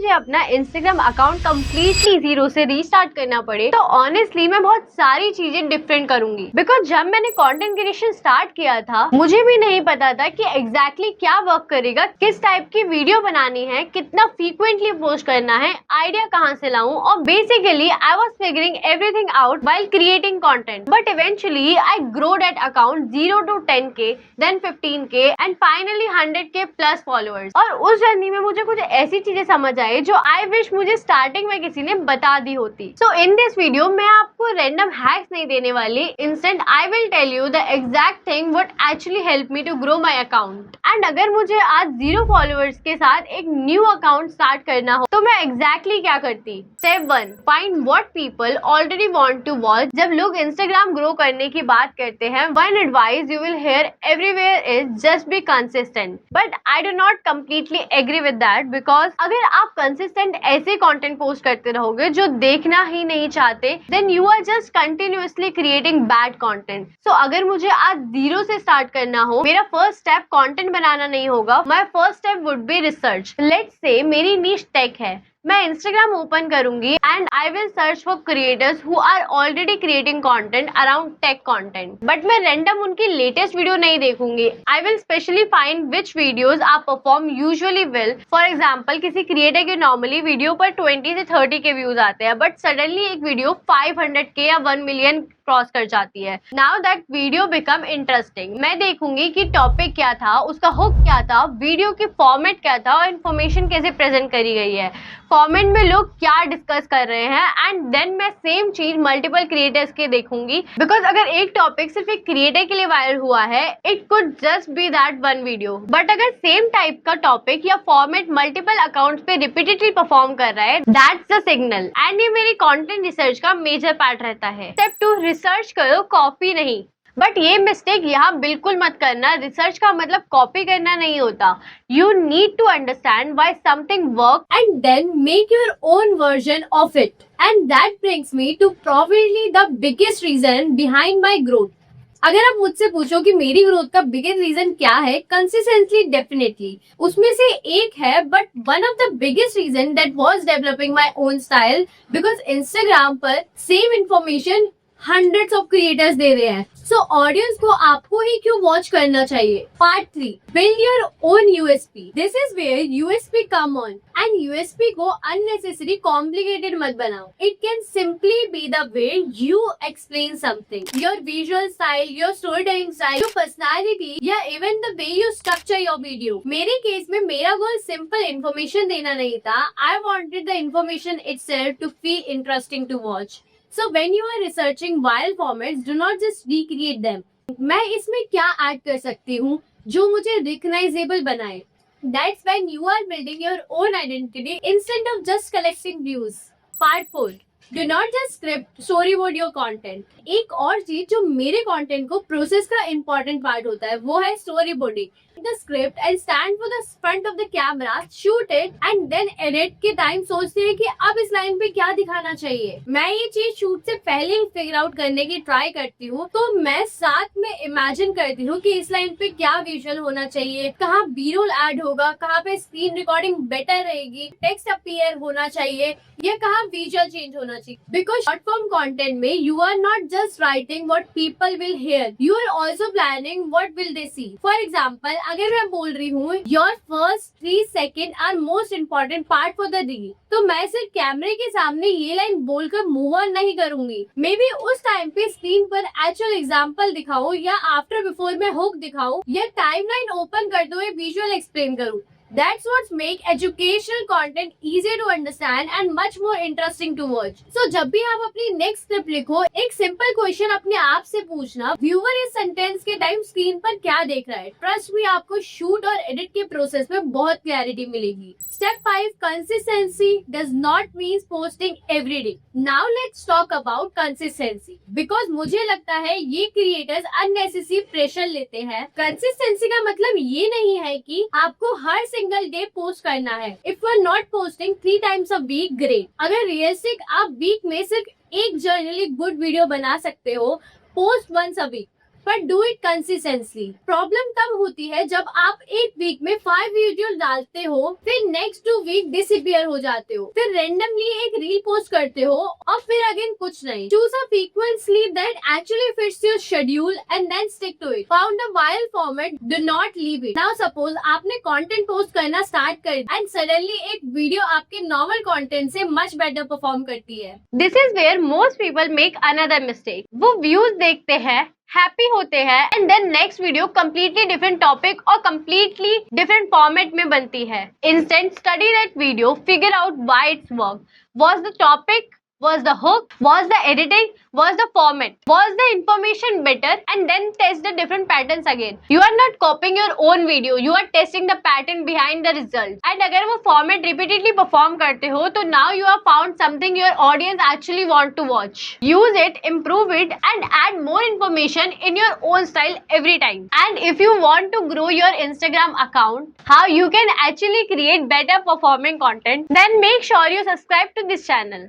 मुझे अपना Instagram account completely zero से रीस्टार्ट करना पड़े तो ऑनेस्टली मैं बहुत सारी चीजें डिफरेंट करूंगी। बिकॉज जब मैंने कंटेंट क्रिएशन स्टार्ट किया था मुझे भी नहीं पता था कि एग्जैक्टली क्या वर्क करेगा, किस टाइप की वीडियो बनानी है, कितना फ्रीक्वेंटली पोस्ट करना है, आइडिया कहाँ से लाऊं, और basically I was figuring everything out while creating content. But eventually I grow that account 0 to 10K, then 15K and finally 100K plus followers. और उस जर्नी में मुझे कुछ ऐसी चीजें समझ आई जो आई विश मुझे स्टार्टिंग में किसी ने बता दी होती। सो इन दिस वीडियो मैं आपको रैंडम हैक्स नहीं देने वाली, instant I will tell you the exact thing what actually help me to grow my account. And अगर मुझे आज 0 फॉलोअर्स के साथ एक न्यू अकाउंट स्टार्ट करना हो तो मैं एग्जैक्टली क्या करती। Step 1, find what people already want to watch. जब लोग इंस्टाग्राम ग्रो करने की बात करते हैं, one advice you will hear everywhere is just be consistent. But I do not completely agree with that, because अगर आप कंसिस्टेंट ऐसे कंटेंट पोस्ट करते रहोगे जो देखना ही नहीं चाहते, then you are just continuously creating bad content. So अगर मुझे आज 0 से स्टार्ट करना हो, मेरा फर्स्ट स्टेप कंटेंट बनाना नहीं होगा, my first step would be research. Let's say मेरी नीश टेक है, मैं इंस्टाग्राम ओपन करूंगी and I will search for creators who are already creating content around tech content. But मैं रैंडम उनकी latest video नहीं देखूंगी। I will specially find which videos are perform usually well. For example, किसी creator के normally video पर 20 से 30 के views आते हैं, बट सडनली एक वीडियो 500K या 1 मिलियन क्रॉस कर जाती है। Now that video become interesting. मैं देखूंगी कि टॉपिक क्या था, उसका हुक क्या था, वीडियो की फॉर्मेट क्या था और इन्फॉर्मेशन कैसे प्रेजेंट करी गई है, कमेंट में लोग क्या डिस्कस कर रहे हैं, एंड देन मैं सेम चीज मल्टीपल क्रिएटर्स के देखूंगी। बिकॉज अगर एक टॉपिक सिर्फ एक क्रिएटर के लिए वायरल हुआ है, it could just be that one video. But अगर सेम टाइप का टॉपिक या फॉर्मेट मल्टीपल अकाउंट्स पे रिपीटेडली परफॉर्म कर रहा है, दैट्स द सिग्नल। एंड ये मेरी कंटेंट रिसर्च का मेजर पार्ट रहता है। स्टेप 2, रिसर्च करो, कॉपी नहीं। बट ये मिस्टेक यहाँ बिल्कुल मत करना। रिसर्च का मतलब कॉपी करना नहीं होता। You need to understand why something work and then make your own version of it. And that brings me to probably the biggest reason behind my growth. अगर आप मुझसे पूछो कि मेरी ग्रोथ का बिगेस्ट रीजन क्या है, कंसिस्टेंटली डेफिनेटली उसमें से एक है, but one of the biggest reason that was developing my own style, because Instagram पर same information hundreds of creators दे रहे हैं। सो ऑडियंस को आपको ही क्यों वॉच करना चाहिए। Part 3, build your own USP. This is where USP come on. And USP को अननेसेसरी कॉम्प्लिकेटेड मत बनाओ। It can simply be the way you explain something, your visual style, your storytelling style, your personality, या even the way you structure your video. मेरे case में मेरा goal simple information देना नहीं था। I wanted the information itself to feel interesting to watch. So when you are researching viral formats, do not just recreate them. मैं इसमें क्या add कर सकती हूँ जो मुझे रिकग्नाइजेबल बनाए? That's when you are building your own identity instead of just collecting views. Part 4. Do not just script, storyboard your content. एक और चीज जो मेरे कंटेंट को प्रोसेस का इम्पोर्टेंट पार्ट होता है वो है story boarding. The script and stand for the front of the camera, shoot it and then edit के टाइम सोचते हैं कि अब इस लाइन पे क्या दिखाना चाहिए। मैं ये चीज शूट से पहले ही फिगर आउट करने की ट्राई करती हूँ। तो मैं साथ में इमेजिन करती हूँ कि इस लाइन पे क्या विजुअल होना चाहिए, कहाँ बी रोल एड होगा, कहाँ पे स्क्रीन रिकॉर्डिंग बेटर रहेगी, टेक्स्ट अपीयर होना चाहिए, या कहाँ विजुअल चेंज होना चाहिए। बिकॉज शॉर्ट फॉर्म कंटेंट में you are not just writing what people will hear, you are also planning what will they see. For example, अगर मैं बोल रही हूँ your first 3 seconds are most important part for the reel, तो मैं सिर्फ कैमरे के सामने ये लाइन बोलकर मूव ऑन नहीं करूंगी। मे बी उस टाइम पे स्क्रीन पर एक्चुअल एग्जांपल दिखाऊं, या आफ्टर बिफोर में हुक दिखाऊं, या टाइमलाइन ओपन करते हुए विजुअल एक्सप्लेन करूं। That's what make educational content easier to understand and much more interesting to watch. So जब भी आप अपनी नेक्स्ट स्क्रिप्ट लिखो, एक सिंपल क्वेश्चन अपने आप से पूछना, व्यूअर इस सेंटेंस के टाइम स्क्रीन पर क्या देख रहा है। ट्रस्ट मी, आपको शूट और एडिट के प्रोसेस में बहुत क्लैरिटी मिलेगी। Step 5, consistency does not mean posting every day. Now let's talk about consistency. Because मुझे लगता है ये क्रिएटर्स unnecessary प्रेशर लेते हैं। कंसिस्टेंसी का मतलब ये नहीं है कि आपको हर सिंगल डे पोस्ट करना है। If you are not posting 3 times a week, great. अगर रियलिस्टिक आप वीक में सिर्फ एक जर्नली गुड वीडियो बना सकते हो, post once a week. but do it consistently. Problem तब होती है जब आप एक वीक में 5 वीडियो डालते हो, फिर नेक्स्ट 2 वीक डिसअपियर हो जाते हो, फिर रेंडमली एक रील पोस्ट करते हो और फिर अगेन कुछ नहीं. Choose a frequently that actually fits your schedule and then stick to it. Found a viral format, do not leave it. Now suppose आपने कंटेंट पोस्ट करना स्टार्ट कर दिया एंड सडनली एक वीडियो आपके नॉर्मल कंटेंट से much better perform करती है. This is where most people make another mistake. वो व्यूज देखते हैं, हैप्पी होते हैं and then next video completely different topic और कम्प्लीटली डिफरेंट फॉर्मेट में बनती है. Instant study that video, figure out why it's work. Was the topic? Was the hook? Was the editing? Was the format? Was the information better? And then test the different patterns again. You are not copying your own video. You are testing the pattern behind the result. And अगर वो format repeatedly perform करते हो तो now you have found something your audience actually want to watch. Use it, improve it and add more information in your own style every time. And if you want to grow your Instagram account, how you can actually create better performing content, then make sure you subscribe to this channel.